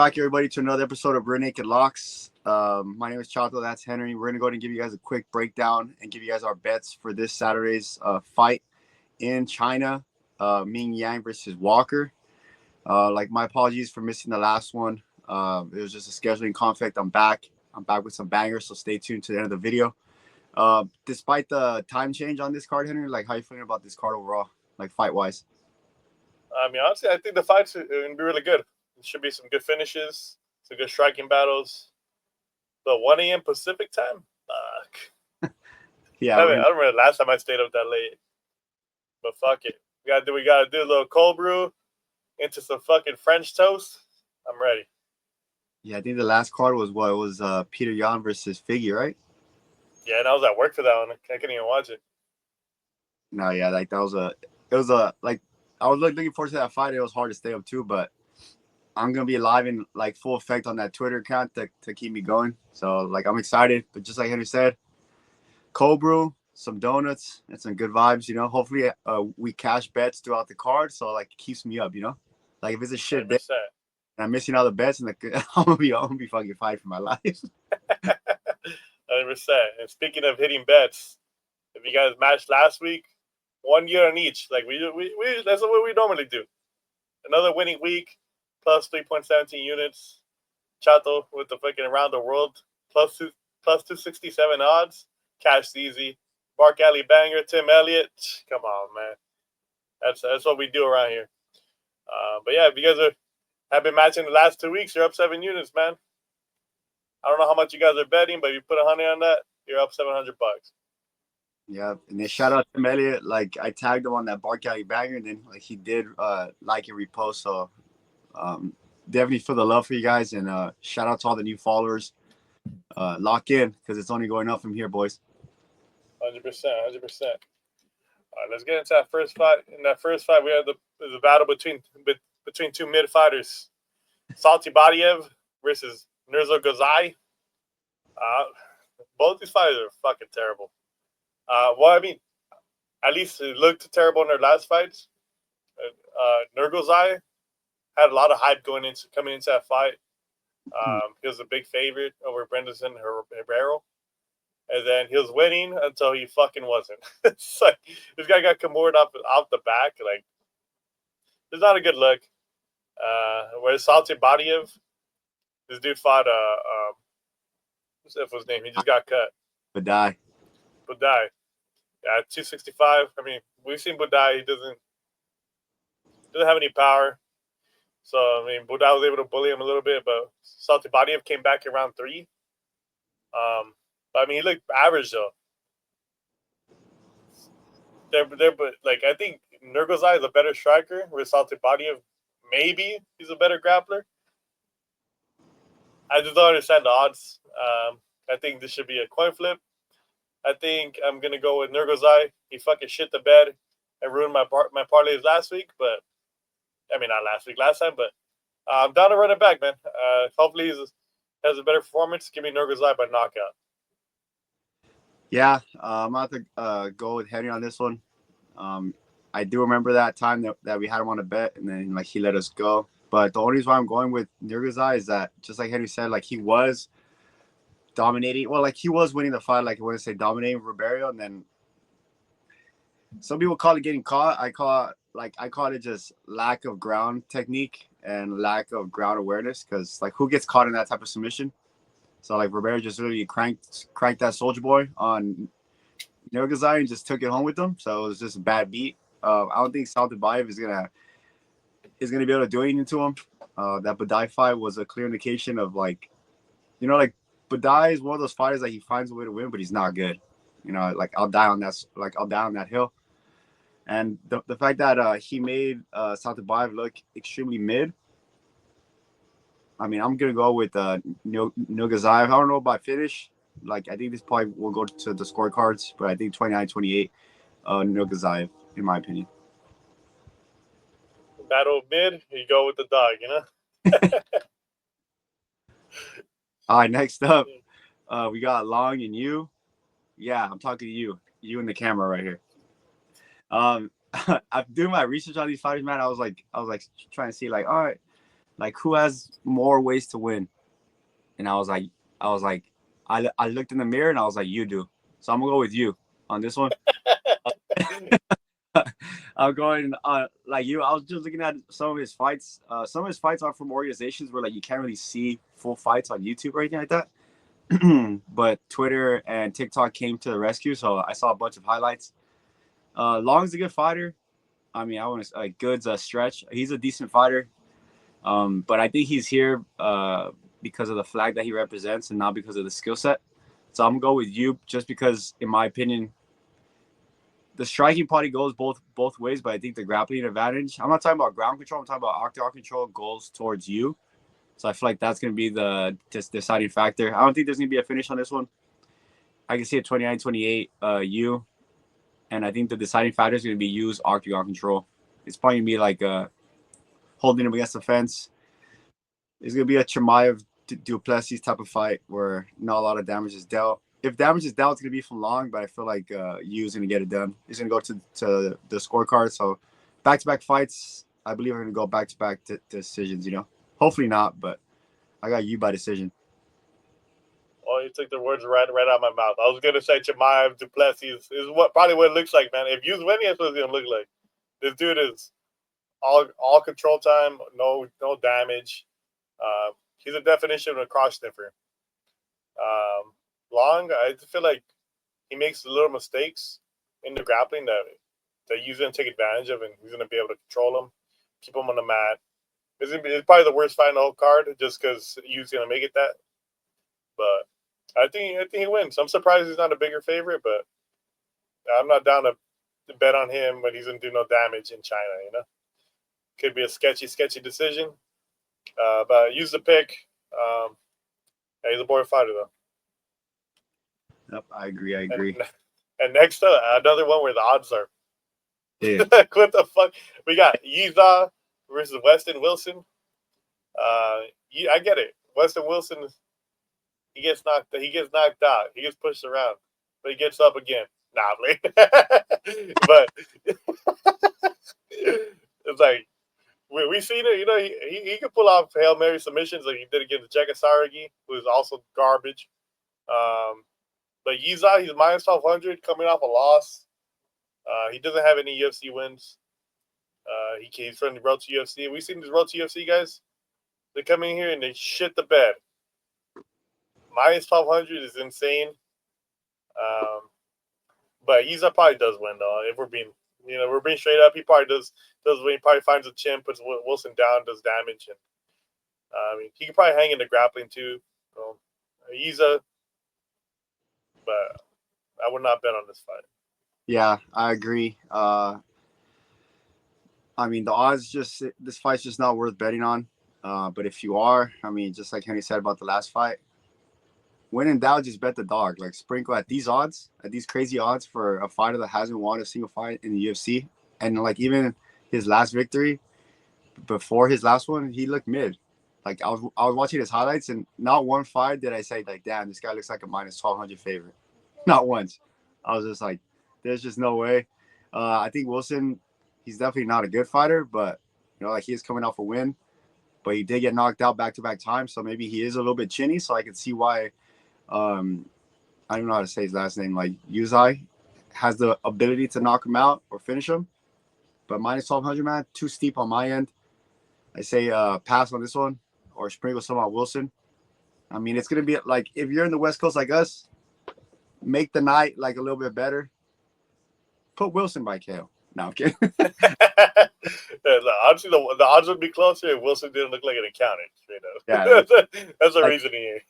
back, everybody, to another episode of Rear Naked Locks. My name is Chato. That's Henry. We're going to go ahead and give you guys a quick breakdown and give you guys our bets for this Saturday's fight in China, Mingyang versus Walker. My apologies for missing the last one. It was just a scheduling conflict. I'm back with some bangers, so stay tuned to the end of the video. Despite the time change on this card, Henry, how you feeling about this card overall, fight-wise? Honestly, I think the fights are going to be really good. There should be some good finishes, some good striking battles. But 1 a.m. Pacific time? Fuck. Yeah. I don't remember the last time I stayed up that late. But fuck it. We gotta do a little cold brew into some fucking French toast. I'm ready. Yeah, I think the last card was what? It was Peter Yan versus Figgy, right? Yeah, and I was at work for that one. I couldn't even watch it. No, yeah, I was looking forward to that fight. It was hard to stay up too, but I'm gonna be live in full effect on that Twitter account to keep me going. So I'm excited. But just like Henry said, cold brew, some donuts, and some good vibes. Hopefully we cash bets throughout the card, so it keeps me up. If it's a shit bet and I'm missing all the bets, and I'm gonna be fucking fighting for my life. 100%. And speaking of hitting bets, if you guys matched last week, 1 year on each, we that's what we normally do. Another winning week, plus 3.17 units. Chato with the fucking around the world, plus 267 odds. Cash easy. Mark Alley banger, Tim Elliott. Come on, man. That's what we do around here. But yeah, if you guys have been matching the last 2 weeks, you're up 7 units, man. I don't know how much you guys are betting, but if you put 100 on that, you're up $700. Yeah, and then shout out to Elliott. I tagged him on that Mark Alley banger, and then he did like and repost. So definitely feel the love for you guys, and shout out to all the new followers. Lock in because it's only going up from here, boys. 100%. 100%. All right, let's get into that first fight. In that first fight, we had the battle between two mid fighters, Satybaldiev versus Nurgozhay. Both these fighters are fucking terrible. At least it looked terrible in their last fights. Nurgozhay had a lot of hype coming into that fight. He was a big favorite over Brendan Pereira. And then he was winning until he fucking wasn't. It's this guy got Kimura off the back. It's not a good look. Whereas Satybaldiev, this dude fought what's his name? He just got cut. Budai. Yeah, 265. We've seen Budai. He doesn't have any power. So Budai was able to bully him a little bit, but Satybaldiev came back in round 3. But he looked average though. But I think Nurgozhay is a better striker, whereas Satybaldiev maybe he's a better grappler. I just don't understand the odds. I think this should be a coin flip. I think I'm gonna go with Nurgozhay. He fucking shit the bed and ruined my parlays last week, but last time. But I'm down to run it back, man. Hopefully he has a better performance. Give me Nurgozhay by knockout. Yeah, I'm about to go with Henry on this one. I do remember that time that we had him on a bet, and then he let us go. But the only reason why I'm going with Nurgozhay is that, just like Henry said, he was dominating. Well, he was winning the fight. I wouldn't say dominating Ribeiro, and then some people call it getting caught. I call it just lack of ground technique and lack of ground awareness. Because who gets caught in that type of submission? So Ribeiro just really cranked that Soldier Boy on Nurgozhay and just took it home with them. So it was just a bad beat. I don't think Satybaldiev is gonna be able to do anything to him. That Budai fight was a clear indication of Budai is one of those fighters that he finds a way to win, but he's not good. I'll die on that hill. And the fact that he made Satybaldiev look extremely mid. I'm gonna go with Nurgozhay. I don't know about finish. I think this probably will go to the scorecards, but I think 29-28, Nurgozhay, in my opinion. Battle mid, you go with the dog, All right, next up, we got Long and you. Yeah, I'm talking to you. You in the camera right here. I'm doing my research on these fighters, man. I was trying to see all right, Like, who has more ways to win? And I was like, I looked in the mirror and I was like, you do. So I'm gonna go with you on this one. I'm going like you. I was just looking at some of his fights. Some of his fights are from organizations where like you can't really see full fights on YouTube or anything like that. But Twitter and TikTok came to the rescue, so I saw a bunch of highlights. Long's a good fighter. I mean, I want to like Good's a stretch. He's a decent fighter, but I think he's here because of the flag that he represents and not because of the skill set. So I'm gonna go with you just because, in my opinion, the striking party goes both ways, but I think the grappling advantage. I'm not talking about ground control. I'm talking about octagon control goes towards you. So I feel like that's going to be the deciding factor. I don't think there's going to be a finish on this one. I can see a 29-28 you. And I think the deciding factor is going to be Yu's octagon control. It's probably going to be like holding him against the fence. It's going to be a Chimaev Duplessis type of fight where not a lot of damage is dealt. If damage is dealt, it's going to be from Long, but I feel like Yu's going to get it done. He's going to go to the scorecard. So back-to-back fights, I believe are going to go back-to-back decisions, you know. Hopefully not, but I got you by decision. Oh, you took the words right out of my mouth. I was gonna say Chimaev Duplessis is probably what it looks like, man. If Yu's winning, that's what it's gonna look like. This dude is all control time, no damage. He's a definition of a cross sniffer. Long, I feel like he makes little mistakes in the grappling that Yu's gonna take advantage of, and he's gonna be able to control him, keep him on the mat. It's probably the worst fight in the whole card, just because Yu's gonna make it that. But I think he wins. I'm surprised he's not a bigger favorite, but I'm not down to bet on him when he's gonna do no damage in China. You know, could be a sketchy decision. But use the pick. Yeah, he's a boy fighter though. Yep, I agree. And next up, another one where the odds are. Yeah. What the fuck? We got Yizha versus Weston Wilson. I get it. Weston Wilson, he gets knocked out. He gets pushed around, but he gets up again. Nah, but it's like we seen it. You know, he can pull off Hail Mary submissions like he did against Jekasaragi, who is also garbage. But Yizha, he's minus 1200 coming off a loss. He doesn't have any UFC wins. He's from the road to UFC. We've seen these road to UFC guys. They come in here and they shit the bed. Minus 1200 is insane. But Yizha probably does win though. If we're being straight up, he probably does win. He probably finds a chin, puts Wilson down, does damage, and he can probably hang in the grappling too. Yizha, but I would not bet on this fight. Yeah, I agree. I mean, the odds this fight's just not worth betting on. But if you are, I mean, just like Henry said about the last fight, when in doubt, just bet the dog. Like, sprinkle at these odds, at these crazy odds for a fighter that hasn't won a single fight in the UFC. And like even his last victory, before his last one, he looked mid. Like I was watching his highlights, and not one fight did I say like, damn, this guy looks like a minus 1200 favorite. Not once. I was just like, there's just no way. I think Wilson, he's definitely not a good fighter, but like he is coming off a win. But he did get knocked out back-to-back times, so maybe he is a little bit chinny. So I can see why. I don't know how to say his last name. Like Yuzai has the ability to knock him out or finish him, but minus 1200, man, too steep on my end. I say pass on this one or sprinkle some on Wilson. I mean, it's gonna be like if you're in the West Coast like us, make the night like a little bit better. Put Wilson by KO. No, I'm kidding. Honestly, the odds would be closer if Wilson didn't look like an accountant. Yeah, that's the reason here.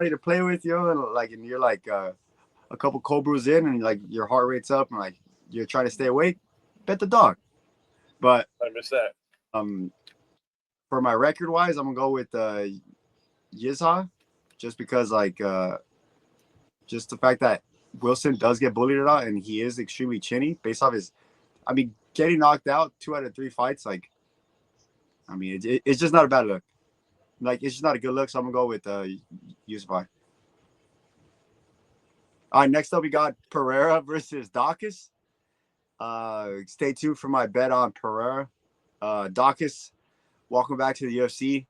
To play with you, and you're like a couple cold brews in, and like your heart rate's up, and like you're trying to stay awake. Bet the dog. But I miss that. For my record wise, I'm gonna go with Yizha, just because just the fact that Wilson does get bullied a lot, and he is extremely chinny based off his. I mean, getting knocked out 2 out of 3 fights, like, I mean, it's just not a bad look. Like, it's just not a good look, so I'm going to go with Yusufai. All right, next up, we got Pereira versus Daukas. Stay tuned for my bet on Pereira. Daukas welcome back to the UFC.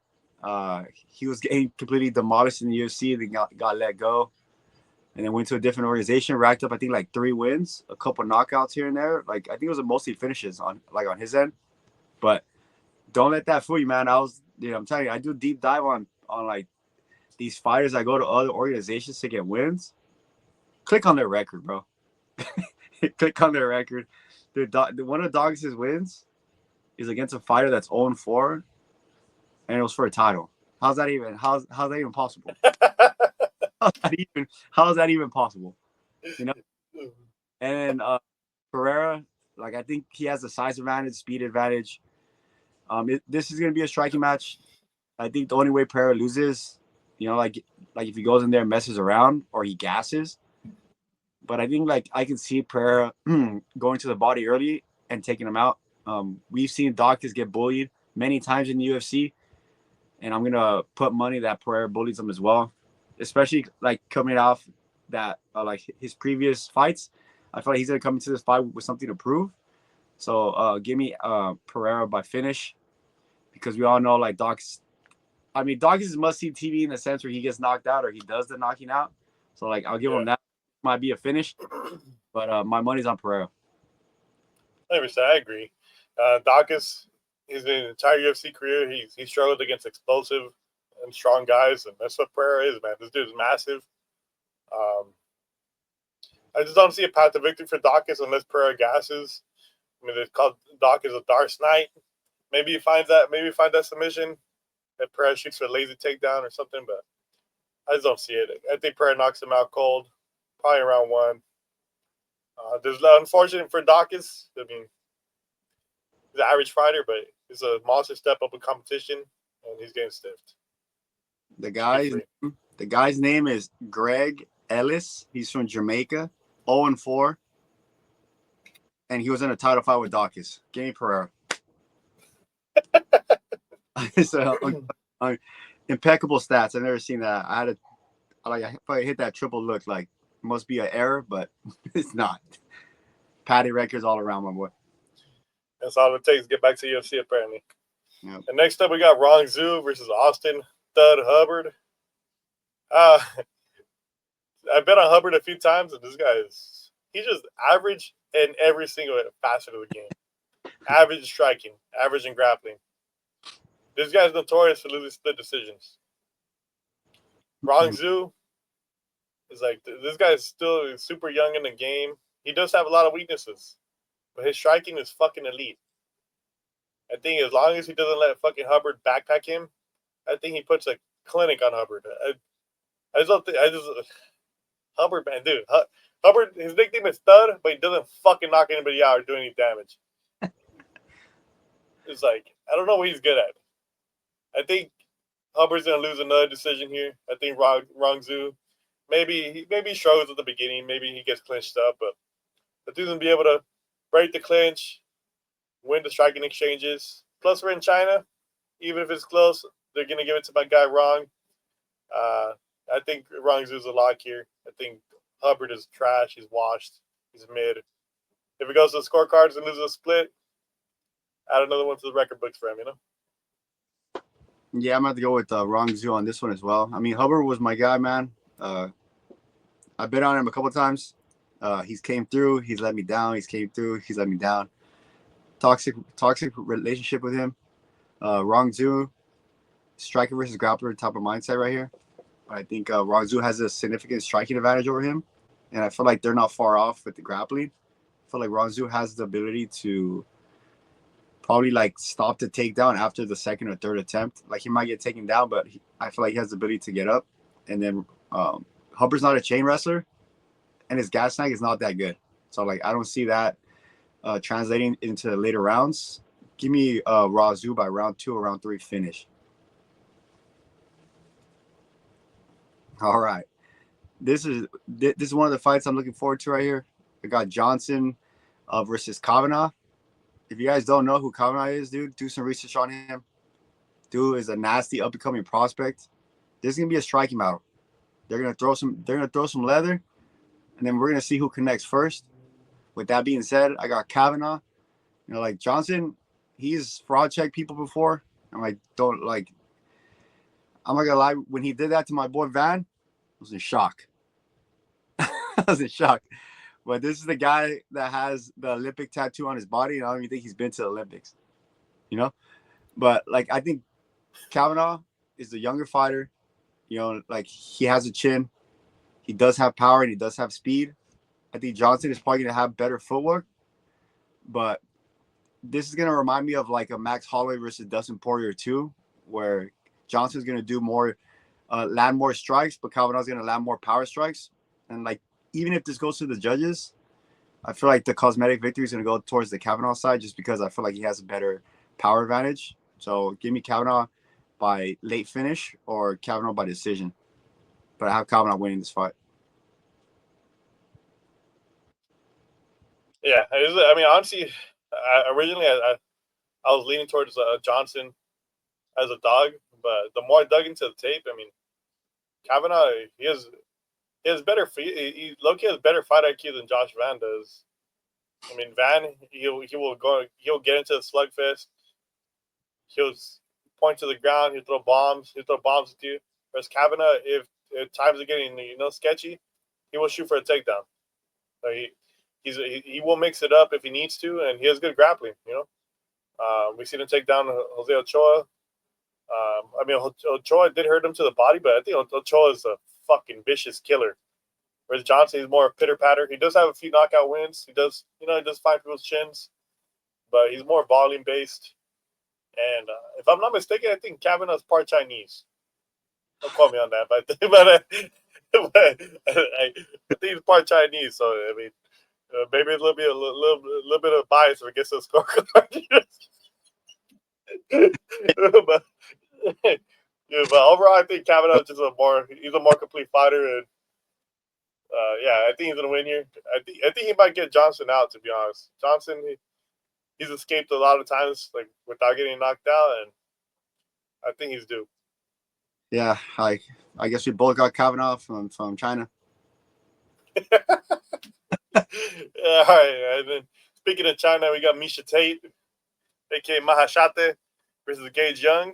He was getting completely demolished in the UFC, then got let go, and then went to a different organization. Racked up, I think, like 3 wins, a couple knockouts here and there. Like I think it was mostly finishes on his end. But don't let that fool you, man. I'm telling you, I do deep dive on like these fighters that go to other organizations to get wins. Click on their record, bro. Click on their record. Dude, one of Daukas' wins is against a fighter that's 0-4, and it was for a title. How's that even possible? How is that even possible? You know? And Pereira, like I think he has the size advantage, speed advantage. This is gonna be a striking match. I think the only way Pereira loses, like if he goes in there and messes around or he gasses. But I think like I can see Pereira going to the body early and taking him out. We've seen Daukas get bullied many times in the UFC, and I'm gonna put money that Pereira bullies him as well, especially like coming off that like his previous fights. I feel like he's gonna come into this fight with something to prove. So give me Pereira by finish, because we all know like Daukas. I mean, Daukas is must-see TV in the sense where he gets knocked out or he does the knocking out. So like I'll give him that. Might be a finish, but my money's on Pereira. 100%, I agree. Daukas, his entire UFC career, he struggled against explosive and strong guys, and that's what Pereira is, man. This dude is massive. I just don't see a path to victory for Daukas unless Pereira gasses. I mean, they call Daukas a Dark Knight. Maybe he finds that submission, that Pereira shoots for a lazy takedown or something, but I just don't see it. I think Pereira knocks him out cold. Probably round 1. There's unfortunate for Daukas. I mean, he's an average fighter, but he's a monster step up in competition, and he's getting stiffed. The guy's name is Greg Ellis. He's from Jamaica, 0-4, and he was in a title fight with Daukas. Give me Pereira. So, impeccable stats. I've never seen that. I probably hit that triple look like. Must be an error, but it's not. Patty records all around, my boy. That's all it takes to get back to UFC, apparently. Yep. And next up, we got Rongzhu versus Austin Stud Hubbard. I've bet on Hubbard a few times, and this guy he's just average in every single facet of the game. Average in striking, average in grappling. This guy's notorious for losing split decisions. Rongzhu is like, this guy is still super young in the game. He does have a lot of weaknesses, but his striking is fucking elite. I think as long as he doesn't let fucking Hubbard backpack him, I think he puts a clinic on Hubbard. Hubbard, man, dude. Hubbard, his nickname is Stud, but he doesn't fucking knock anybody out or do any damage. It's like, I don't know what he's good at. I think Hubbard's going to lose another decision here. I think Rongzhu, maybe he struggles at the beginning. Maybe he gets clinched up, but the dude's going to be able to break the clinch, win the striking exchanges. Plus, we're in China. Even if it's close, they're going to give it to my guy, Rong. I think Rongzhu's a lock here. I think Hubbard is trash. He's washed. He's mid. If it goes to the scorecards and loses a split, add another one to the record books for him, Yeah, I'm going to have to go with Rongzhu on this one as well. I mean, Hubbard was my guy, man. I bet on him a couple times. He's came through. He's let me down. He's came through. He's let me down. Toxic relationship with him. Rongzhu, striker versus grappler type of mindset right here. I think Rongzhu has a significant striking advantage over him, and I feel like they're not far off with the grappling. I feel like Rongzhu has the ability to probably like stop the takedown after the second or third attempt. Like he might get taken down, but I feel like he has the ability to get up. And then Hubbard's not a chain wrestler, and his gas tank is not that good. So like I don't see that translating into later rounds. Give me Rongzhu by round 2 or round 3 finish. All right, this is one of the fights I'm looking forward to right here. I got Johnson versus Kavanagh. If you guys don't know who Kavanagh is, dude, do some research on him. Dude is a nasty up and coming prospect. This is gonna be a striking battle. They're gonna throw some leather, and then we're gonna see who connects first. With that being said, I got Kavanagh. Like Johnson, he's fraud checked people before. I'm like, don't like. I'm not gonna lie. When he did that to my boy Van, I was in shock. I was in shock. But this is the guy that has the Olympic tattoo on his body, and I don't even think he's been to the Olympics. You know, but like I think Kavanagh is the younger fighter. You know, like he has a chin. He does have power and he does have speed. I think Johnson is probably gonna have better footwork, but this is gonna remind me of like a Max Holloway versus Dustin Poirier 2, where Johnson's gonna do more, land more strikes, but Kavanagh's gonna land more power strikes. And like even if this goes to the judges, I feel like the cosmetic victory is gonna go towards the Kavanagh side, just because I feel like he has a better power advantage. So give me Kavanagh by late finish or Kavanagh by decision, but I have Kavanagh winning this fight. Yeah, I mean, honestly, originally I was leaning towards Johnson as a dog, but the more I dug into the tape, I mean, Kavanagh he has better Loki has better fight IQ than Josh Van does. I mean, Van he'll get into the slugfest. He'll point to the ground. He'll throw bombs. He'll throw bombs at you. Whereas Kavanagh, if times are getting sketchy, he will shoot for a takedown. So he will mix it up if he needs to, and he has good grappling. We've seen him take down Jose Ochoa. I mean, Ochoa did hurt him to the body, but I think Ochoa is a fucking vicious killer. Whereas Johnson is more pitter patter. He does have a few knockout wins. He does find people's chins, but he's more volume based. And if I'm not mistaken, I think Kavanaugh's part Chinese. Don't quote me on that, but I think he's part Chinese. So I mean, maybe a little bit of bias against the scorecard. but overall, I think Kavanagh is just he's a more complete fighter, and yeah, I think he's gonna win here. I think he might get Johnson out. To be honest, Johnson he's escaped a lot of times like without getting knocked out, and I think he's due. Yeah, I guess we both got Kavanagh from China. Yeah, all right. And then speaking of China, we got Maheshate, aka Maheshate, versus Gage Young.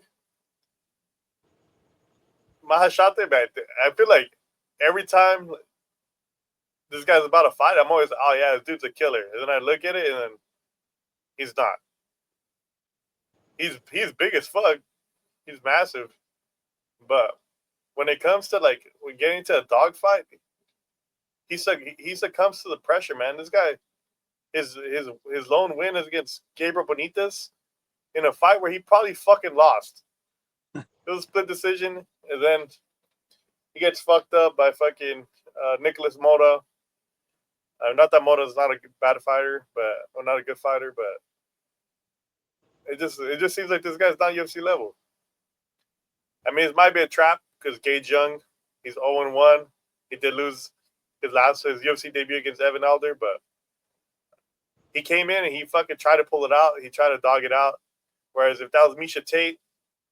Maheshate, man, I feel like every time this guy's about to fight, I'm always, oh yeah, this dude's a killer. And then I look at it, and then he's not. He's big as fuck. He's massive. But when it comes to like getting into a dogfight, he succumbs to the pressure, man. This guy, his lone win is against Gabriel Benitez in a fight where he probably fucking lost. It was a split decision, and then he gets fucked up by fucking Nicholas Mota. Not that Mota's not a bad fighter, or not a good fighter, but it just seems like this guy's not UFC level. I mean, it might be a trap because Gage Young, he's 0-1. He did lose his UFC debut against Evan Elder, but he came in and he fucking tried to pull it out. He tried to dog it out. Whereas if that was Maheshate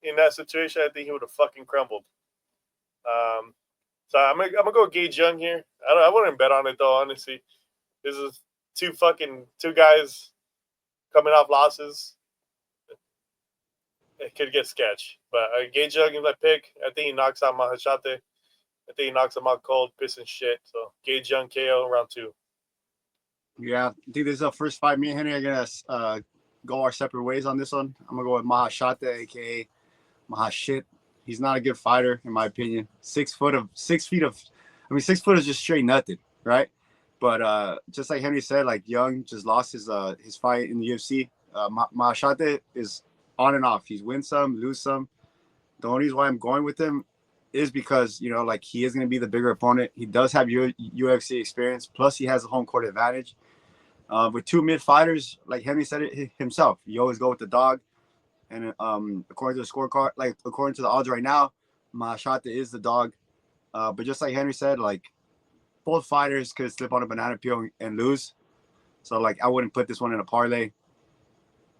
in that situation, I think he would have fucking crumbled. So I'm gonna go Gage Young here. I wouldn't bet on it though, honestly. This is two guys coming off losses. It could get sketch. But Gage Young is my pick. I think he knocks out Maheshate. I think he knocks him out cold, pissing shit. So Gage Young KO round 2. Yeah, I think this is the first fight. Me and Henry are gonna go our separate ways on this one. I'm gonna go with Maheshate, aka Mahashit. He's not a good fighter, in my opinion. 6 feet of 6 foot is just straight nothing, right? But just like Henry said, like Young just lost his fight in the UFC. Maheshate is on and off. He's win some, lose some. The only reason why I'm going with him is because, like he is going to be the bigger opponent. He does have UFC experience. Plus, he has a home court advantage. With two mid fighters, like Henry said it himself, you always go with the dog. And according to the scorecard, like according to the odds right now, Maheshate is the dog. But just like Henry said, like both fighters could slip on a banana peel and lose. So like I wouldn't put this one in a parlay.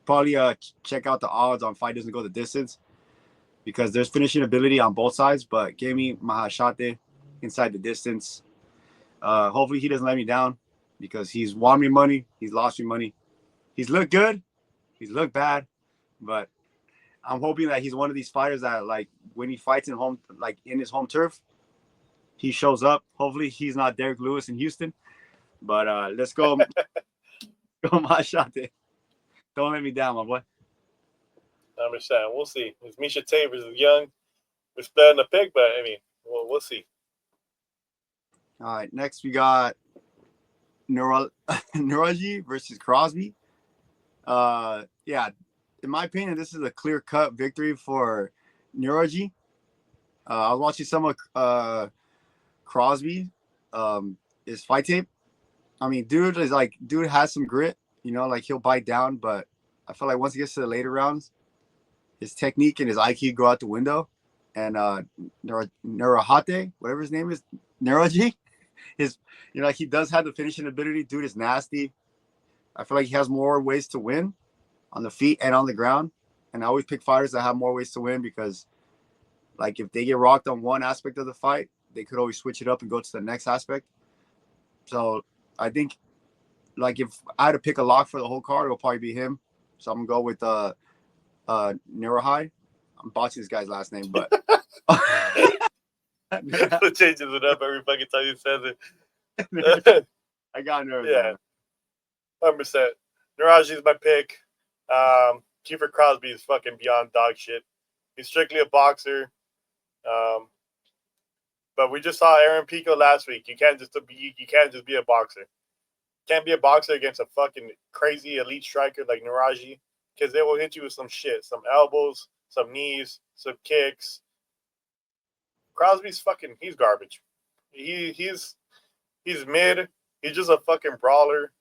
Probably check out the odds on fight doesn't go the distance because there's finishing ability on both sides. But give me Maheshate inside the distance. Hopefully he doesn't let me down because he's won me money. He's lost me money. He's looked good. He's looked bad. But I'm hoping that he's one of these fighters that like when he fights in his home turf, he shows up. Hopefully he's not Derek Lewis in Houston. But let's go, go Maheshate. Don't let me down, my boy. I understand. We'll see. It's Maheshate versus Young. We're splitting the pick, but I mean, we'll see. All right, next we got Nueraji versus Crosbie. Yeah, in my opinion, this is a clear-cut victory for Nueraji. I was watching some of Crosbie, his fight tape. I mean, dude has some grit. You know, like he'll bite down, but I feel like once he gets to the later rounds, his technique and his IQ go out the window. And Nuerajate, whatever his name is, Nueraji, like he does have the finishing ability. Dude is nasty. I feel like he has more ways to win on the feet and on the ground. And I always pick fighters that have more ways to win because, like, if they get rocked on one aspect of the fight, they could always switch it up and go to the next aspect. So I think, like, if I had to pick a lock for the whole card, it'll probably be him. So I'm gonna go with Nurgozhay. I'm botching this guy's last name, but changes it up every fucking time you says it. I got Nurgozhay. Yeah, 100%. Nueraji is my pick. Kiefer Crosbie is fucking beyond dog shit. He's strictly a boxer. But we just saw Aaron Pico last week. You can't just be a boxer. You can't be a boxer against a fucking crazy elite striker like Nueraji because they will hit you with some shit, some elbows, some knees, some kicks. Crosby's he's garbage. He's mid. He's just a fucking brawler.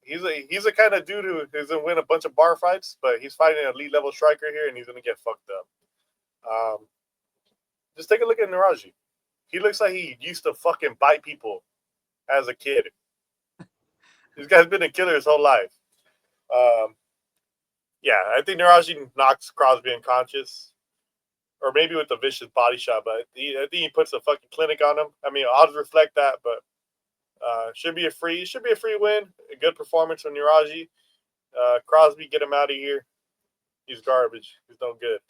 He's a kind of dude who doesn't win a bunch of bar fights, but he's fighting an elite level striker here, and he's gonna get fucked up. Just take a look at Nueraji. He looks like he used to fucking bite people as a kid. This guy's been a killer his whole life. Yeah, I think Nueraji knocks Crosbie unconscious, or maybe with a vicious body shot. But I think he puts a fucking clinic on him. I mean, odds reflect that, but should be a free win. A good performance from Nueraji. Crosbie, get him out of here. He's garbage. He's no good.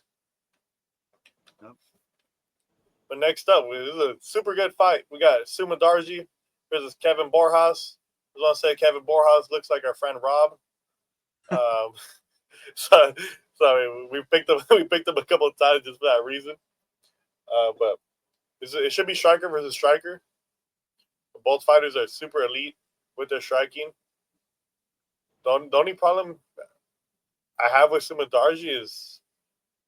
Yep. But next up, this is a super good fight. We got Sumudaerji versus Kevin Borjas. I was going to say Kevin Borjas looks like our friend Rob. So we picked him a couple of times just for that reason. But it should be striker versus striker. Both fighters are super elite with their striking. The only problem I have with Sumudaerji is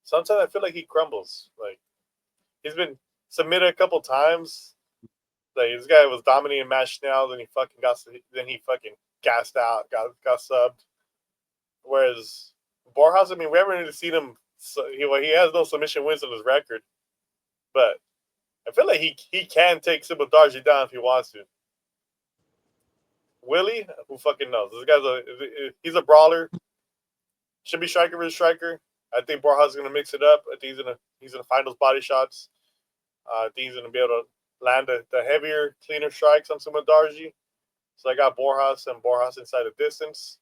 sometimes I feel like he crumbles. Like he's been submitted a couple times. Like this guy was dominating match now, then he fucking gassed out, got subbed. Whereas Borjas, I mean, we haven't really seen him. He has no submission wins on his record, but I feel like he can take Sumudaerji down if he wants to. Willie, who fucking knows? This guy's he's a brawler. Should be striker versus striker. I think Borjas is gonna mix it up. I think he's gonna find those body shots. I think he's gonna be able to land the heavier, cleaner strikes on Sumudaerji. So I got Borjas inside the distance.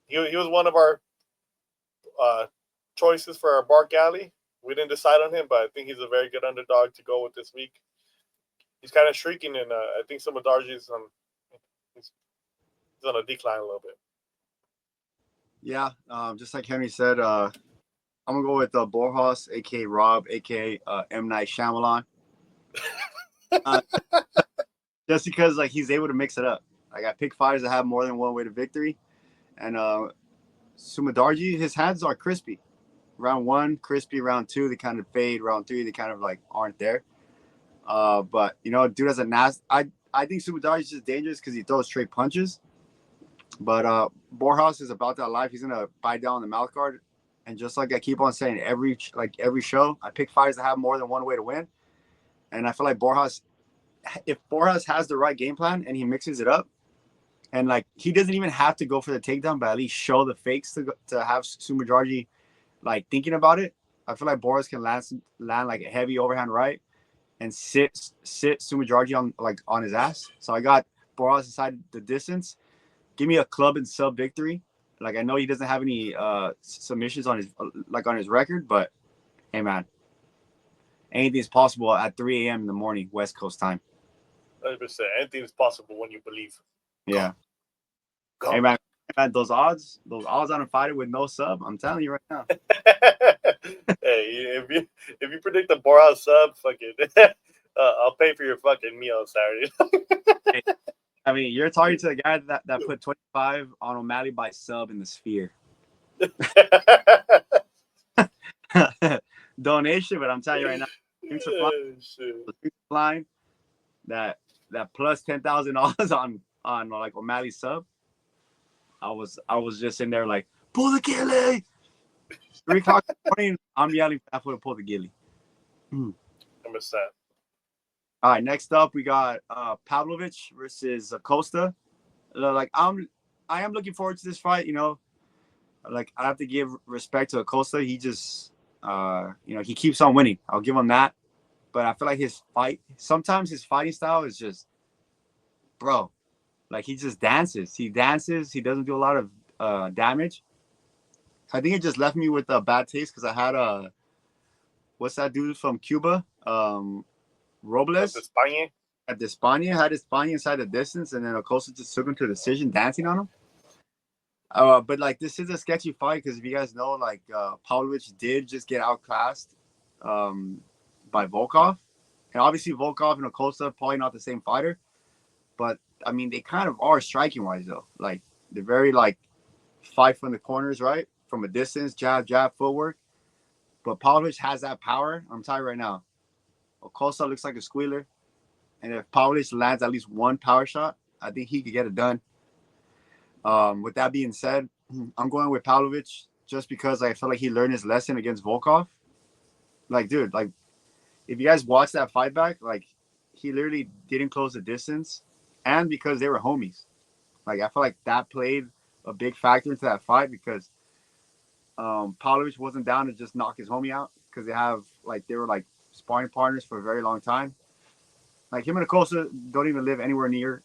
He was one of our choices for our Bark Alley. We didn't decide on him, but I think he's a very good underdog to go with this week. He's kind of streaking, and I think Sumudaerji is he's on a decline a little bit. Yeah, just like Henry said, I'm gonna go with Borjas, aka Rob, aka M. Night Shyamalan. Just because like he's able to mix it up. Like I pick fighters that have more than one way to victory, and Sumudaerji, his hands are crispy. Round 1, crispy. Round 2, they kind of fade. Round 3, they kind of like aren't there. But you know, dude has a nasty. I think Sumudaerji is just dangerous because he throws straight punches. But Borjas is about that life. He's gonna bite down the mouth guard, and just like I keep on saying, every show, I pick fighters that have more than one way to win. And I feel like if Borjas has the right game plan and he mixes it up, and like he doesn't even have to go for the takedown, but at least show the fakes to have Sumudaerji like thinking about it. I feel like Borjas can land like a heavy overhand right and sit Sumudaerji on his ass. So I got Borjas inside the distance. Give me a club and sub victory. Like, I know he doesn't have any submissions on his record, but hey, man, anything's possible at 3 a.m. in the morning, West Coast time. 100%. Anything is possible when you believe. Yeah. Go. Hey, man, those odds on a fighter with no sub, I'm telling you right now. Hey, if you predict the Borjas sub, fucking, I'll pay for your fucking meal on Saturday. Hey, I mean, you're talking to the guy that put 25 on O'Malley by sub in the Sphere. Donation, but I'm telling you right now, things are flying. That plus $10,000 on like O'Malley's sub. I was just in there like, pull the gilly. 3 o'clock in the morning, I'm yelling for to pull the gilly. 100%. All right, next up we got Pavlovich versus Acosta. Like I am looking forward to this fight. You know, like I have to give respect to Acosta. He just he keeps on winning. I'll give him that. But I feel like sometimes his fighting style is just, bro, like he just dances. He dances. He doesn't do a lot of damage. I think it just left me with a bad taste because I had what's that dude from Cuba? Robles. At the Spania, had Espana inside the distance, and then Acosta just took him to the decision, dancing on him. But like this is a sketchy fight because if you guys know, like Pavlovich did just get outclassed by Volkov, and obviously Volkov and Acosta probably not the same fighter, but I mean they kind of are striking wise though. Like they're very like fight from the corners, right, from a distance, jab, footwork. But Pavlovich has that power. I'm telling you right now, Acosta looks like a squealer, and if Pavlovich lands at least one power shot, I think he could get it done. With that being said, I'm going with Pavlovich just because I feel like he learned his lesson against Volkov. Like, dude, like if you guys watch that fight back, like he literally didn't close the distance, and because they were homies. Like I feel like that played a big factor into that fight because Pavlovich wasn't down to just knock his homie out because they were like sparring partners for a very long time. Like him and Acosta don't even live anywhere near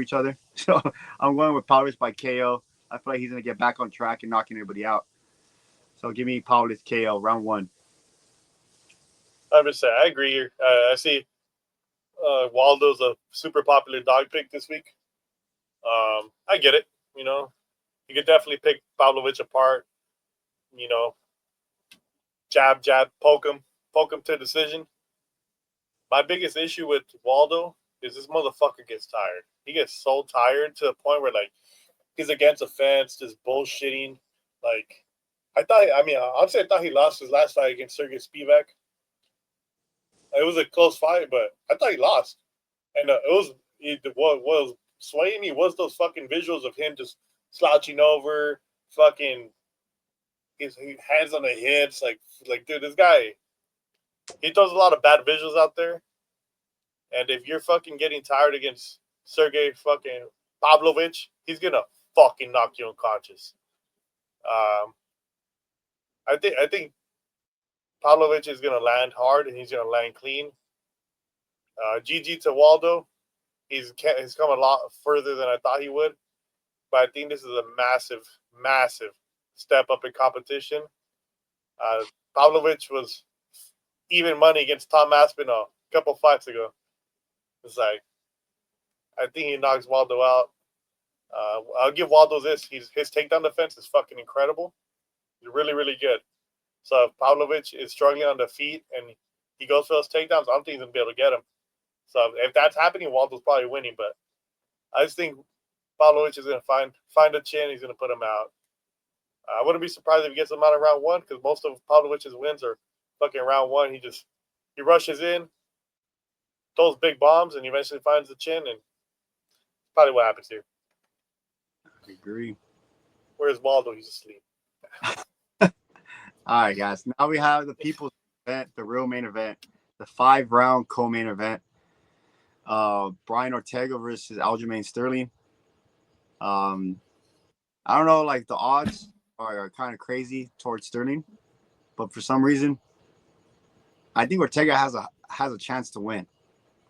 each other. So I'm going with Pavlovich by KO. I feel like he's gonna get back on track and knocking everybody out. So give me Pavlovich KO round 1. 100%. I agree here. I see Waldo's a super popular dog pick this week. I get it. You know, you could definitely pick Pavlovich apart. You know, jab, poke him to decision. My biggest issue with Waldo is this motherfucker gets tired. He gets so tired to the point where like he's against the fence, just bullshitting. Like honestly, I thought he lost his last fight against Sergey Spivak. It was a close fight, but I thought he lost. And what was swaying me was those fucking visuals of him just slouching over, fucking his hands on the hips, like dude, this guy, he does a lot of bad visuals out there. And if you're fucking getting tired against Sergey fucking Pavlovich, he's gonna fucking knock you unconscious. I think Pavlovich is gonna land hard and he's gonna land clean. GG to Waldo. He's come a lot further than I thought he would. But I think this is a massive step up in competition. Pavlovich was even money against Tom Aspinall a couple fights ago. It's like, I think he knocks Waldo out. I'll give Waldo this. His takedown defense is fucking incredible. He's really, really good. So if Pavlovich is struggling on the feet and he goes for those takedowns, I don't think he's going to be able to get him. So if that's happening, Waldo's probably winning. But I just think Pavlovich is going to find a chin. He's going to put him out. I wouldn't be surprised if he gets him out of round 1 because most of Pavlovich's wins are fucking round 1. He rushes in, throws big bombs, and eventually finds the chin. And probably what happens here. I agree. Where's Waldo? He's asleep. All right, guys. Now we have the people's event, the real main event, the 5-round co-main event. Brian Ortega versus Aljamain Sterling. I don't know, like the odds are kind of crazy towards Sterling, but for some reason, I think Ortega has a chance to win.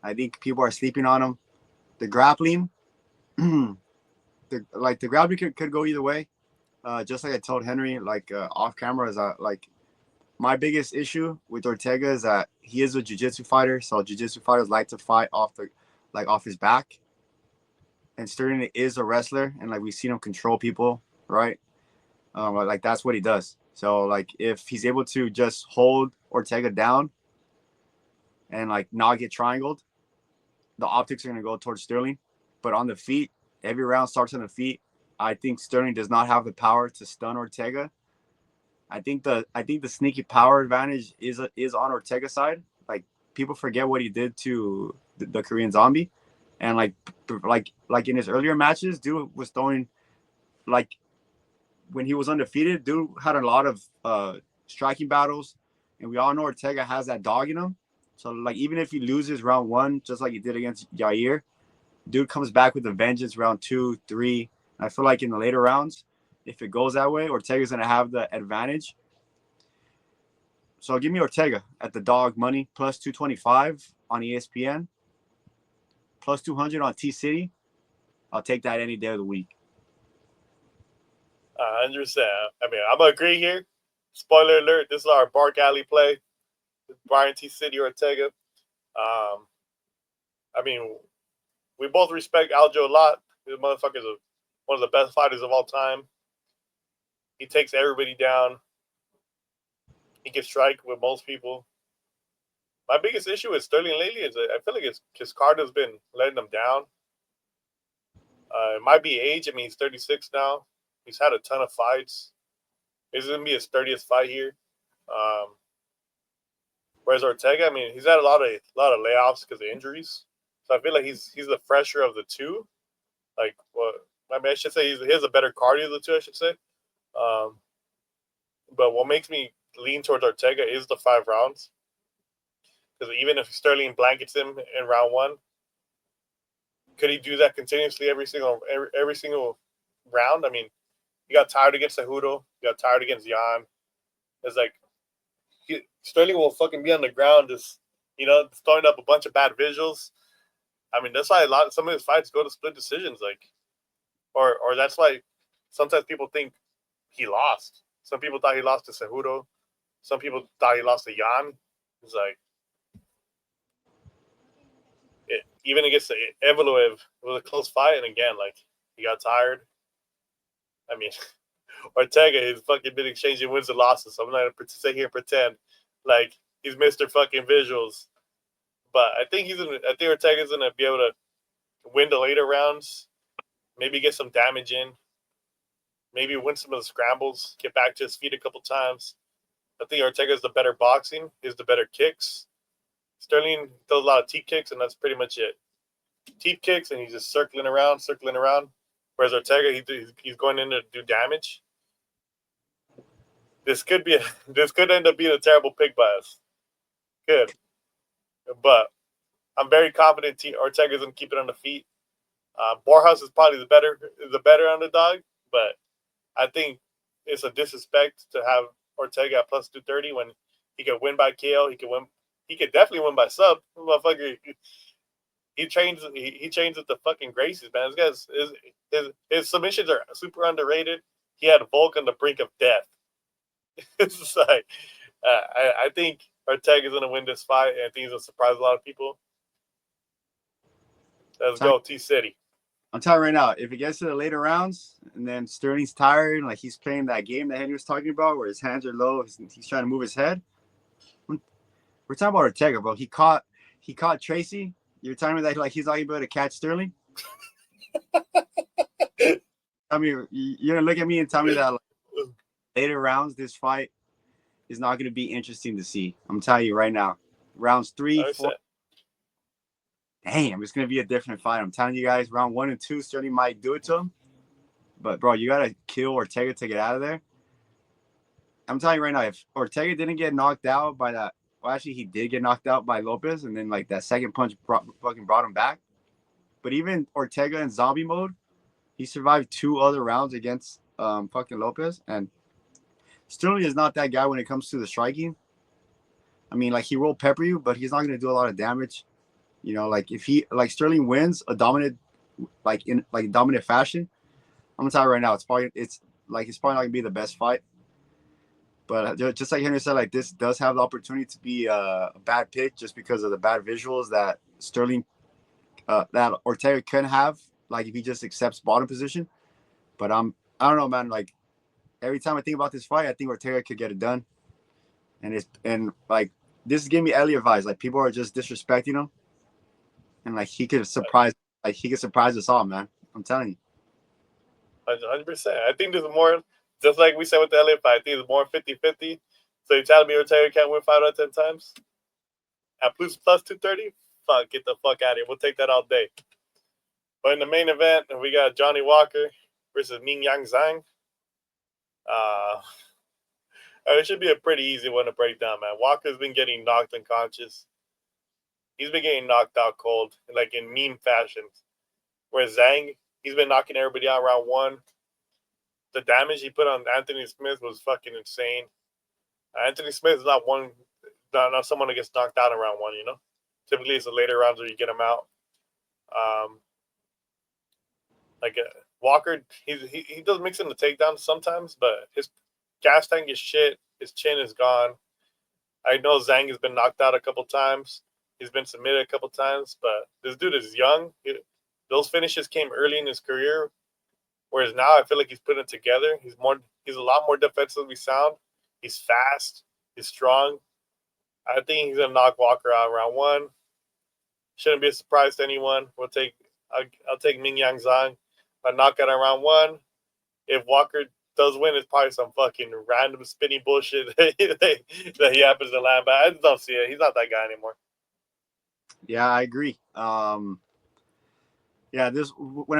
I think people are sleeping on him. The grappling, the grappling could go either way. just like I told Henry, like off camera, is that like my biggest issue with Ortega is that he is a jiu-jitsu fighter, so jiu-jitsu fighters like to fight off his back. And Sterling is a wrestler, and like we've seen him control people, right? Like that's what he does. So like if he's able to just hold Ortega down and like not get triangled, the optics are gonna go towards Sterling. But on the feet, every round starts on the feet. I think Sterling does not have the power to stun Ortega. I think the sneaky power advantage is on Ortega's side. Like people forget what he did to the Korean Zombie, and like in his earlier matches, dude was throwing like when he was undefeated, dude had a lot of striking battles, and we all know Ortega has that dog in him. So like even if he loses round one, just like he did against Yair, dude comes back with a vengeance round 2, 3. I feel like in the later rounds, if it goes that way, Ortega's gonna have the advantage. So give me Ortega at the dog money plus 225 on ESPN, plus 200 on T City. I'll take that any day of the week. 100%. I mean, I'm gonna agree here. Spoiler alert: this is our Bark Alley play. Brian T City Ortega. I mean, we both respect Aljo a lot. This motherfucker's one of the best fighters of all time. He takes everybody down. He can strike with most people. My biggest issue with Sterling lately is I feel like his card has been letting him down. It might be age. I mean, he's 36 now. He's had a ton of fights. This is going to be his 30th fight here. Whereas Ortega, I mean, he's had a lot of layoffs because of injuries. So I feel like he's the fresher of the two. Like, well, I mean, I should say he has a better cardio of the two, I should say. But what makes me lean towards Ortega is the 5 rounds. Because even if Sterling blankets him in round 1, could he do that continuously every single round? I mean, he got tired against Cejudo. He got tired against Jan. It's like Sterling will fucking be on the ground just, throwing up a bunch of bad visuals. I mean, that's why some of his fights go to split decisions. Like, or that's why sometimes people think he lost. Some people thought he lost to Cejudo. Some people thought he lost to Jan. It's like, even against Evloev, it was a close fight. And again, like, he got tired. I mean, Ortega has fucking been exchanging wins and losses. So I'm not going to sit here and pretend like he's Mr. fucking visuals. But I think Ortega's going to be able to win the later rounds, maybe get some damage in, maybe win some of the scrambles, get back to his feet a couple times. I think Ortega's the better boxing, he's the better kicks. Sterling does a lot of teep kicks, and that's pretty much it. Teep kicks, and he's just circling around. Whereas Ortega, he's going in to do damage. This could end up being a terrible pick by us. Good. But I'm very confident Ortega's going to keep it on the feet. Borjas is probably the better underdog, but I think it's a disrespect to have Ortega at plus 230 when he could win by KO. He could definitely win by sub. Motherfucker, he trains at the fucking Gracies, man. This guy's his submissions are super underrated. He had Volk on the brink of death. It's just like I think Ortega's gonna win this fight, and I think he's gonna surprise a lot of people. Let's go, T City. I'm telling you right now, if it gets to the later rounds and then Sterling's tired, like he's playing that game that Henry was talking about, where his hands are low, he's trying to move his head. We're talking about Ortega, bro. He caught Tracy. You're telling me that like he's not able to catch Sterling? I mean, you're gonna look at me and tell me that like, later rounds, this fight is not gonna be interesting to see. I'm telling you right now. Rounds 3, 4. Damn, it's gonna be a different fight. I'm telling you guys, round 1 and 2, Sterling might do it to him. But bro, you gotta kill Ortega to get out of there. I'm telling you right now, if Ortega didn't get knocked out by that. Well, actually, he did get knocked out by Lopez, and then like that second punch brought him back. But even Ortega in zombie mode, he survived 2 other rounds against fucking Lopez. And Sterling is not that guy when it comes to the striking. I mean, like he will pepper you, but he's not gonna do a lot of damage. Like if Sterling wins a dominant, dominant fashion, I'm gonna tell you right now, it's like it's probably not gonna be the best fight. But just like Henry said, like this does have the opportunity to be a bad pick just because of the bad visuals that that Ortega can have, like if he just accepts bottom position. But I don't know, man. Like every time I think about this fight, I think Ortega could get it done. And like this is giving me Elliott vibes. Like people are just disrespecting him, and like he could surprise us all, man. I'm telling you. 100%. I think there's more, just like we said with the LA fight, I think it's more 50-50. So you're telling me Ortega can't win 5 out of 10 times? At plus 230? Fuck, get the fuck out of here. We'll take that all day. But in the main event, we got Johnny Walker versus Mingyang Zhang. It should be a pretty easy one to break down, man. Walker's been getting knocked unconscious. He's been getting knocked out cold, like in meme fashion. Whereas Zhang, he's been knocking everybody out round 1. The damage he put on Anthony Smith was fucking insane. Anthony Smith is not someone that gets knocked out in round 1, you know? Typically, it's the later rounds where you get him out. Walker, he does mix in the takedowns sometimes, but his gas tank is shit. His chin is gone. I know Zhang has been knocked out a couple times. He's been submitted a couple times, but this dude is young. Those finishes came early in his career, whereas now I feel like he's putting it together. He's a lot more defensively sound. He's fast. He's strong. I think he's gonna knock Walker out round 1. Shouldn't be a surprise to anyone. I'll take Mingyang Zhang. I knock out in round 1. If Walker does win, it's probably some fucking random spinny bullshit that he happens to land. But I just don't see it. He's not that guy anymore. Yeah, I agree. When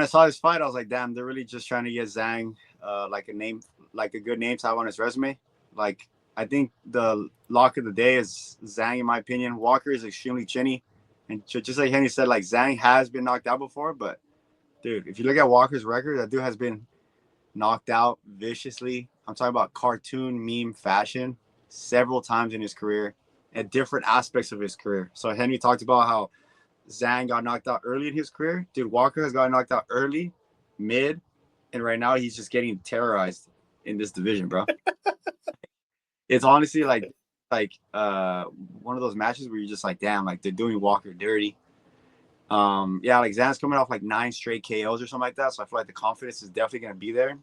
I saw this fight, I was like, damn, they're really just trying to get Zhang like a good name to have on his resume. Like, I think the lock of the day is Zhang, in my opinion. Walker is extremely chinny. And just like Henry said, like Zhang has been knocked out before, but dude, if you look at Walker's record, that dude has been knocked out viciously. I'm talking about cartoon meme fashion several times in his career at different aspects of his career. So Henry talked about how Zhang got knocked out early in his career. Dude, Walker has got knocked out early, mid, and right now he's just getting terrorized in this division, bro. It's honestly like one of those matches where you're just like, damn, like they're doing Walker dirty. Like Zhang's coming off like 9 straight KOs or something like that, so I feel like the confidence is definitely gonna be there.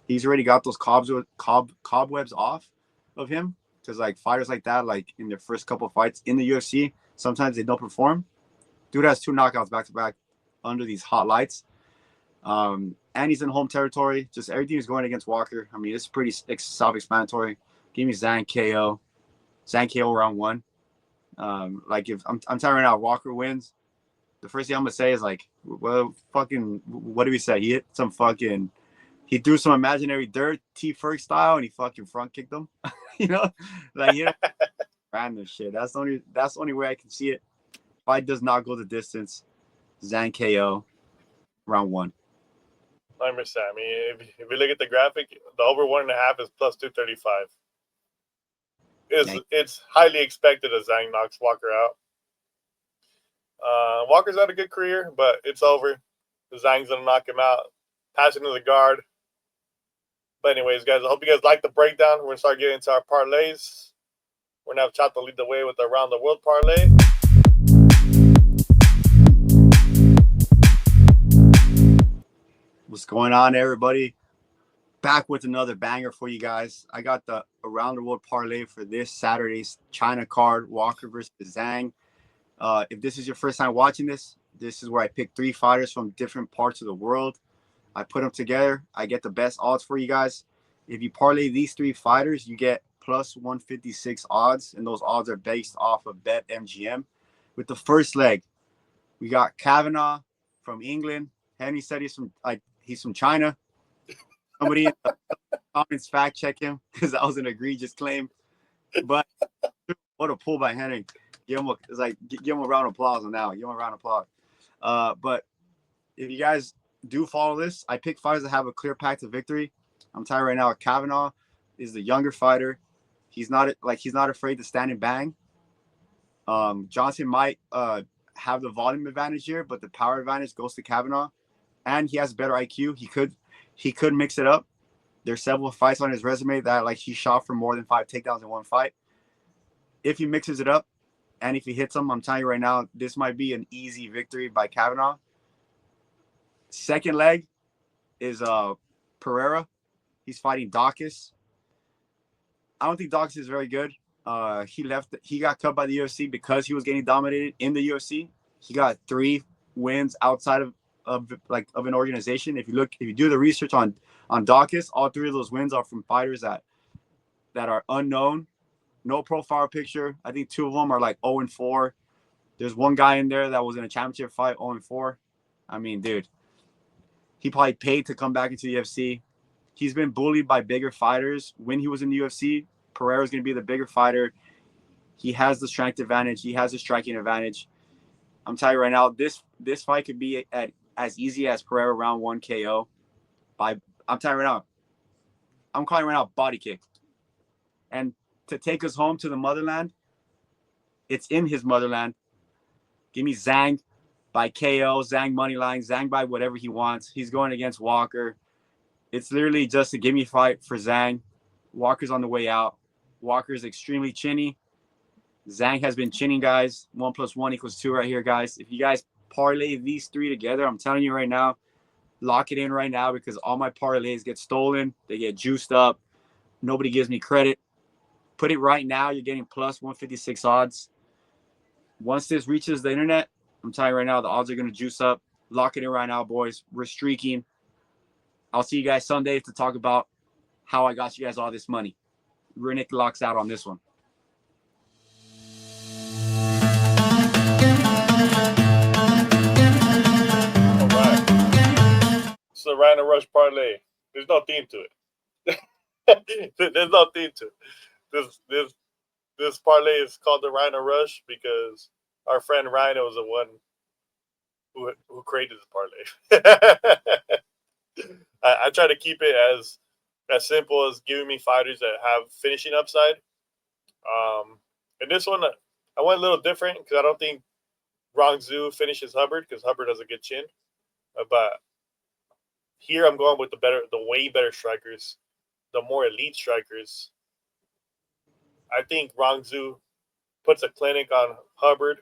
He's already got those cobwebs off of him, because like fighters like that, like in their first couple of fights in the UFC, sometimes they don't perform. Dude has 2 knockouts back to back under these hot lights, and he's in home territory. Just everything is going against Walker. I mean, it's pretty self-explanatory. Give me Zhang KO round 1. Like if I'm telling you right now, Walker wins, the first thing I'm gonna say is like, well, fucking, what did we say? He threw some imaginary dirt, T Ferg style, and he fucking front kicked him. You know, like random shit. That's the only way I can see it. Fight does not go the distance. Zhang KO round 1. 100%. I mean, if you look at the graphic, the over 1.5 is plus 235. It's highly expected that Zhang knocks Walker out. Walker's had a good career, but it's over. Zhang's gonna knock him out. Passing to the guard. But anyways, guys, I hope you guys like the breakdown. We're gonna start getting into our parlays. We're gonna have Chato lead the way with the Around the World parlay. What's going on, everybody? Back with another banger for you guys. I got the Around the World parlay for this Saturday's China card, Walker versus Zhang. If this is your first time watching this is where I pick 3 fighters from different parts of the world. I put them together. I get the best odds for you guys. If you parlay these 3 fighters, you get plus 156 odds, and those odds are based off of BetMGM. With the first leg, we got Kavanagh from England. Henry said he's from China. Somebody in the comments fact check him, because that was an egregious claim. But what a pull by Henry. Give him a round of applause on that. Give him a round of applause. But if you guys do follow this, I pick fighters that have a clear path to victory. I'm telling you right now, Kavanagh is the younger fighter. He's not afraid to stand and bang. Johnson might have the volume advantage here, but the power advantage goes to Kavanagh, and he has better IQ. He could mix it up. There's several fights on his resume that like he shot for more than 5 takedowns in one fight. If he mixes it up and if he hits them, I'm telling you right now, this might be an easy victory by Kavanagh. Second leg is Pereira. He's fighting Daukas. I don't think Daukas is very good. He got cut by the UFC because he was getting dominated in the UFC. He got 3 wins outside of an organization. If you do the research on Daukas, all 3 of those wins are from fighters that are unknown, no profile picture. I think 2 of them are like 0-4. There's one guy in there that was in a championship fight, 0-4. I mean, dude, he probably paid to come back into the UFC. He's been bullied by bigger fighters when he was in the UFC. Pereira's going to be the bigger fighter. He has the strength advantage. He has the striking advantage. I'm telling you right now, this fight could be as easy as Pereira round 1 KO. I'm telling you right now, I'm calling right now body kick. And to take us home to the motherland, it's in his motherland. Give me Zhang by KO, Zhang money line, Zhang by whatever he wants. He's going against Walker. It's literally just a gimme fight for Zhang. Walker's on the way out. Walker's extremely chinny. Zhang has been chinning, guys. 1 + 1 = 2 right here, guys. If you guys parlay these 3 together, I'm telling you right now, lock it in right now because all my parlays get stolen. They get juiced up. Nobody gives me credit. Put it right now. You're getting plus 156 odds. Once this reaches the internet, I'm telling you right now, the odds are going to juice up. Lock it in right now, boys. We're streaking. I'll see you guys Sunday to talk about how I got you guys all this money. Renick locks out on this one. All right. So Rhino Rush parlay. There's no theme to it. There's no theme to it. This parlay is called the Rhino Rush because our friend Rhino is the one who created this parlay. I try to keep it as simple as giving me fighters that have finishing upside. And this one, I went a little different because I don't think Rongzhu finishes Hubbard because Hubbard has a good chin. But here I'm going with the way better strikers, the more elite strikers. I think Rongzhu puts a clinic on Hubbard.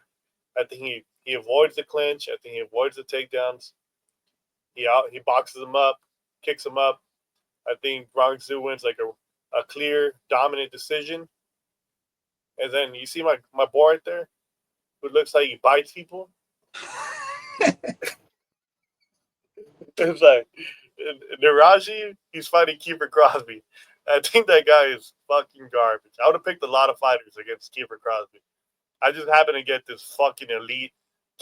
I think he avoids the clinch. I think he avoids the takedowns. He boxes him up, kicks him up. I think Rongzhu wins like a clear, dominant decision. And then you see my boy right there, who looks like he bites people. It's like Nueraji, he's fighting Kiefer Crosbie. I think that guy is fucking garbage. I would have picked a lot of fighters against Kiefer Crosbie. I just happen to get this fucking elite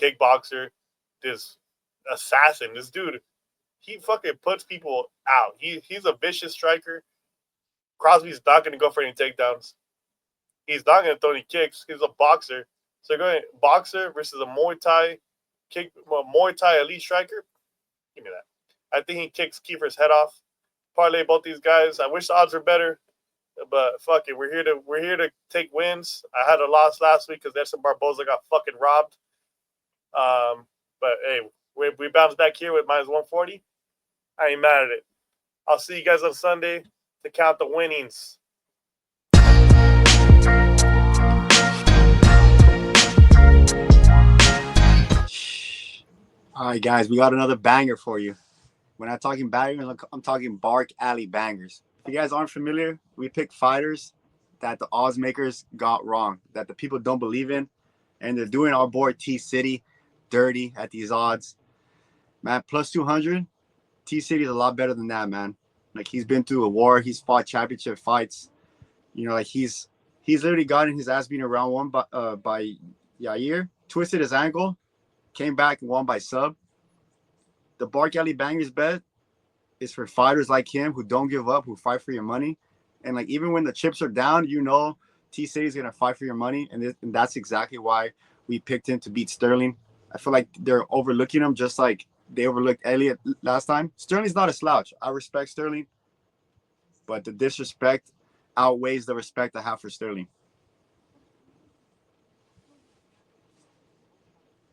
kickboxer, this assassin, this dude. He fucking puts people out. He's a vicious striker. Crosby's not going to go for any takedowns. He's not going to throw any kicks. He's a boxer. So going boxer versus a Muay Thai elite striker. Give me that. I think he kicks Kiefer's head off. Parlay both these guys. I wish the odds were better, but fuck it. We're here to take wins. I had a loss last week because Edson Barboza got fucking robbed. But hey, we bounced back here with minus 140. I ain't mad at it. I'll see you guys on Sunday to count the winnings. All right, guys, we got another banger for you. When I'm talking bangers, I'm talking Bark Alley bangers. If you guys aren't familiar, we pick fighters that the odds makers got wrong, that the people don't believe in, and they're doing our boy T-City dirty at these odds. Man, plus 200, T-City is a lot better than that, man. Like, he's been through a war. He's fought championship fights. You know, like, he's literally gotten his ass beaten in round 1 by Yair, twisted his ankle, came back and won by sub. The Bark Alley Bangers bet is for fighters like him who don't give up, who fight for your money. And, like, even when the chips are down, you know T-City's going to fight for your money. And that's exactly why we picked him to beat Sterling. I feel like they're overlooking him just like they overlooked Elliott last time. Sterling's not a slouch. I respect Sterling. But the disrespect outweighs the respect I have for Sterling.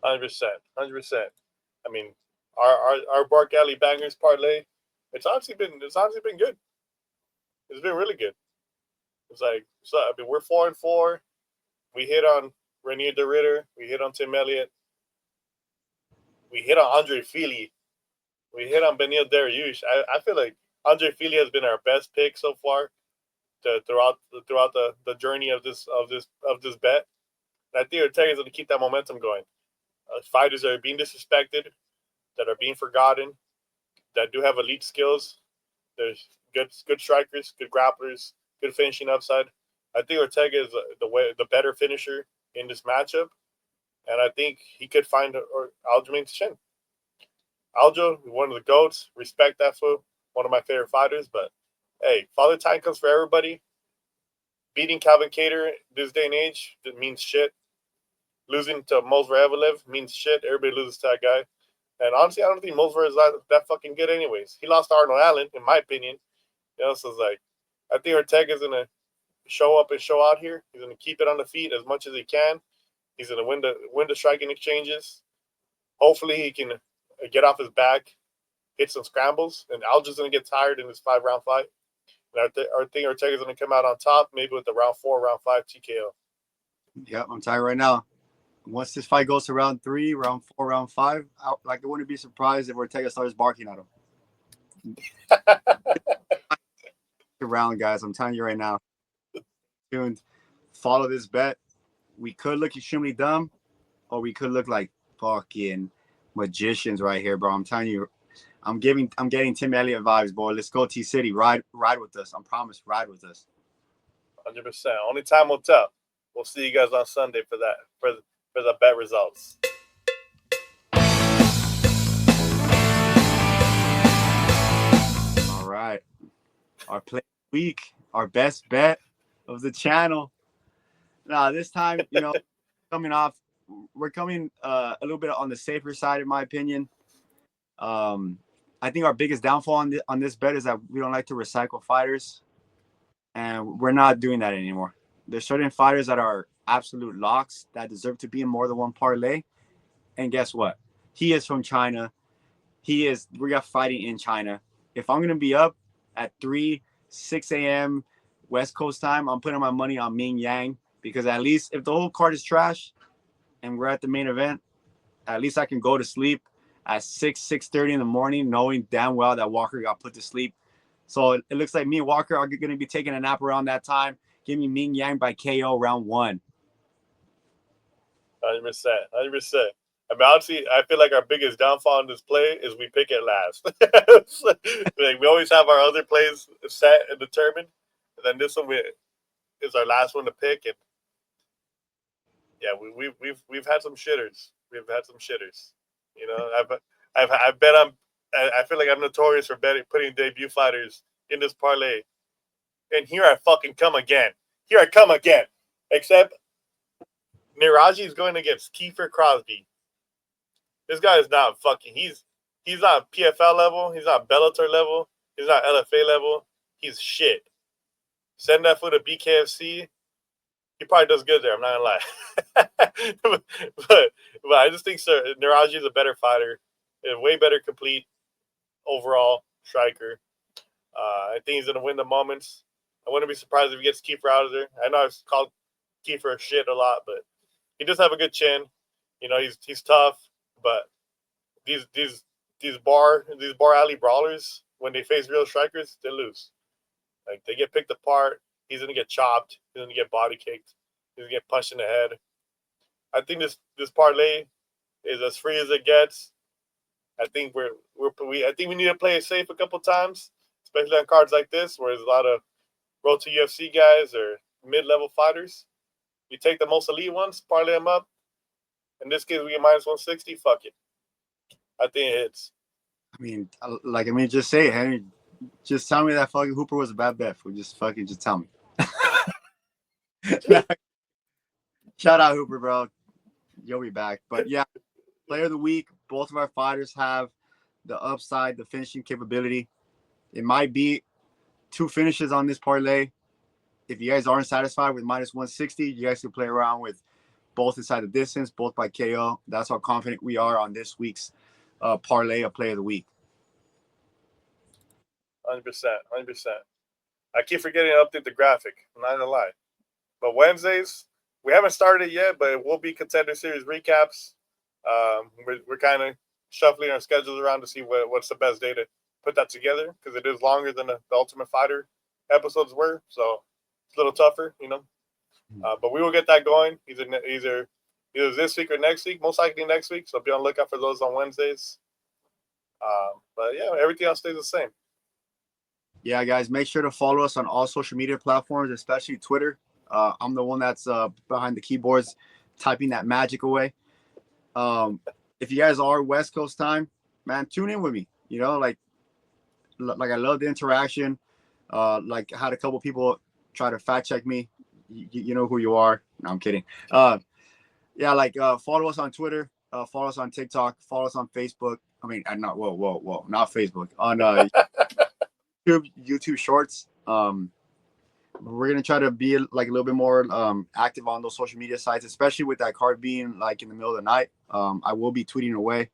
100%. I mean, our Bark Alley Bangers parlay, it's honestly been good. It's been really good. It's like, so, I mean, we're 4-4. We hit on Renier de Ritter. We hit on Tim Elliott. We hit on Andre Fili. We hit on Benil Dariush. I feel like Andre Fili has been our best pick so far throughout the journey of this bet. And I think Ortega is going to keep that momentum going. Fighters that are being disrespected, that are being forgotten, that do have elite skills. There's good strikers, good grapplers, good finishing upside. I think Ortega is the better finisher in this matchup, and I think he could find Aljamain's chin. Aljo, one of the GOATs, respect that fool, one of my favorite fighters, but hey, Father Time comes for everybody. Beating Calvin Kattar this day and age, that means shit. Losing to Mosver Evelev means shit. Everybody loses to that guy. And honestly, I don't think Mosver is that fucking good anyways. He lost to Arnold Allen, in my opinion. So it's like, I think Ortega's going to show up and show out here. He's going to keep it on the feet as much as he can. He's going to win the striking exchanges. Hopefully he can get off his back, hit some scrambles, and Aljo's going to get tired in this 5-round fight. And I think Ortega's going to come out on top, maybe with the round 4, round 5 TKO. Yep, I'm tired right now. Once this fight goes to round 3, round 4, round 5, I wouldn't be surprised if Ortega starts barking at him. Round, guys, I'm telling you right now. Tuned. Follow this bet. We could look extremely dumb, or we could look like fucking magicians right here, bro. I'm telling you, I'm getting Tim Elliott vibes, boy. Let's go T City. Ride with us. I promise, ride with us. 100%. Only time will tell. We'll see you guys on Sunday for that. For the bet results. All right. Our play of the week, our best bet of the channel. Now, this time, we're coming a little bit on the safer side, in my opinion. I think our biggest downfall on this bet is that we don't like to recycle fighters, and we're not doing that anymore. There's certain fighters that are absolute locks that deserve to be in more than one parlay. And guess what? He is from China. We got fighting in China. If I'm going to be up at 6 a.m. West Coast time, I'm putting my money on Mingyang, because at least if the whole card is trash and we're at the main event, at least I can go to sleep at 6:30 in the morning, knowing damn well that Walker got put to sleep. So it looks like me and Walker are going to be taking a nap around that time. Give me Mingyang by KO round 1. 100%. I mean, honestly, I feel like our biggest downfall in this play is we pick it last. Like, we always have our other plays set and determined, and then this one is our last one to pick. And yeah, we've had some shitters. I've bet on. I feel like I'm notorious for putting debut fighters in this parlay, and here I fucking come again. Except Nueraji is going against Kiefer Crosbie. This guy is not fucking. He's not PFL level. He's not Bellator level. He's not LFA level. He's shit. Send that fool to BKFC. He probably does good there. I'm not gonna lie. but I just think Nueraji is a better fighter, a way better complete overall striker. I think he's gonna win the moments. I wouldn't be surprised if he gets Kiefer out of there. I know I've called Kiefer shit a lot, but he does have a good chin. He's tough. But these bar alley brawlers, when they face real strikers, they lose. Like, they get picked apart. He's gonna get chopped. He's gonna get body kicked. He's gonna get punched in the head. I think this parlay is as free as it gets. I think I think we need to play it safe a couple times, especially on cards like this, where there's a lot of road to UFC guys or mid-level fighters. You take the most elite ones, parlay them up. In this case, we get minus 160. Fuck it. I think it hits. Just say it, Henry. Just tell me that fucking Hooper was a bad bet. Just tell me. Shout out Hooper, bro. You'll be back. But yeah, player of the week. Both of our fighters have the upside, the finishing capability. It might be 2 finishes on this parlay. If you guys aren't satisfied with minus 160, you guys can play around with both inside the distance, both by KO. That's how confident we are on this week's parlay of play of the week. 100%. I keep forgetting to update the graphic. I'm not gonna lie. But Wednesdays, we haven't started it yet, but it will be Contender Series recaps. We're kind of shuffling our schedules around to see what's the best day to put that together, because it is longer than the Ultimate Fighter episodes were, so it's a little tougher, you know. But we will get that going either this week or next week, most likely next week. So be on the lookout for those on Wednesdays. But yeah, everything else stays the same. Yeah, guys, make sure to follow us on all social media platforms, especially Twitter. I'm the one that's behind the keyboards typing that magic away. If you guys are West Coast time, man, tune in with me. You know, like I love the interaction. Like I had a couple people try to fact check me. You know who you are. No, I'm kidding. Yeah, like follow us on Twitter, follow us on TikTok, follow us on Facebook. I mean, not not Facebook, on YouTube Shorts. We're gonna try to be like a little bit more active on those social media sites, especially with that card being like in the middle of the night. I will be tweeting away,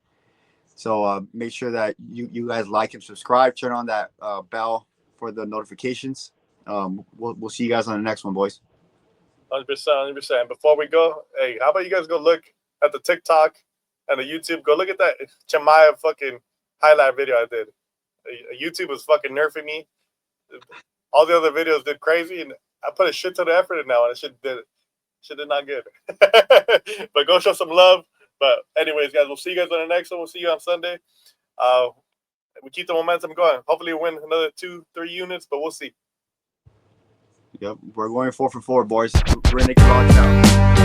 so make sure that you guys like and subscribe. Turn on that bell for the notifications. We'll see you guys on the next one, boys. 100%. Before we go, hey, how about you guys go look at the TikTok and the YouTube? Go look at that Chamaya fucking highlight video I did. YouTube was fucking nerfing me. All the other videos did crazy, and I put a shit ton of effort in now, and it did not good. But go show some love. But anyways, guys, we'll see you guys on the next one. We'll see you on Sunday. We keep the momentum going. Hopefully, we win another 2-3 units, but we'll see. Yep, we're going 4 for 4, boys. We're in the out.